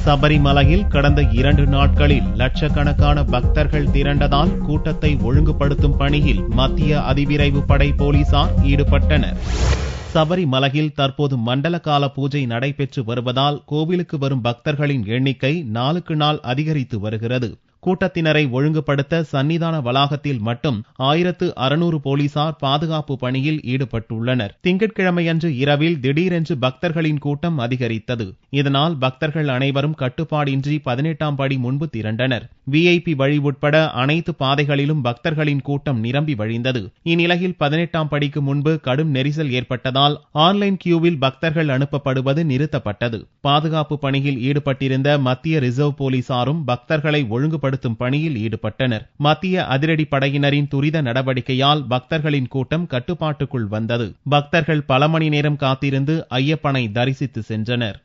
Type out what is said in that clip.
சபரிமலையில் கடந்த 2 நாட்களில் லட்சக்கணக்கான பக்தர்கள் திரண்டதால் கூட்டத்தை ஒழுங்குபடுத்தும் பணியில் மத்திய அதிவிரைவு படை போலீசார் ஈடுபட்டனர். சபரிமலையில் தற்போது மண்டல கால பூஜை நடைபெற்று வருவதால் கோவிலுக்கு வரும் பக்தர்களின் எண்ணிக்கை நாளுக்கு நாள் அதிகரித்து வருகிறது. கூட்டத்தினரை ஒழுங்குபடுத்த சன்னிதான வளாகத்தில் மட்டும் 1600 போலீசார் பாதுகாப்பு பணியில் ஈடுபட்டுள்ளனர். திங்கட்கிழமையன்று இரவில் திடீரென்று பக்தர்களின் கூட்டம் அதிகரித்தது. இதனால் பக்தர்கள் அனைவரும் கட்டுப்பாடின்றி 18ஆம் படி முன்பு திரண்டனர். VIP வழி உட்பட அனைத்து பாதைகளிலும் பக்தர்களின் கூட்டம் நிரம்பி வழிந்தது. இந்நிலையில் 18ஆம் படிக்கு முன்பு கடும் நெரிசல் ஏற்பட்டதால் ஆன்லைன் கியூவில் பக்தர்கள் அனுப்பப்படுவது நிறுத்தப்பட்டது. பாதுகாப்பு பணியில் ஈடுபட்டிருந்த மத்திய ரிசர்வ் போலீசாரும் பக்தர்களை ஒழுங்குபடுத்த பணியில் ஈடுபட்டனர். மத்திய அதிரடி படையினரின் துரித நடவடிக்கையால் பக்தர்களின் கூட்டம் கட்டுப்பாட்டுக்குள் வந்தது. பக்தர்கள் பல மணி நேரம் காத்திருந்து ஐயப்பனை தரிசித்து சென்றனர்.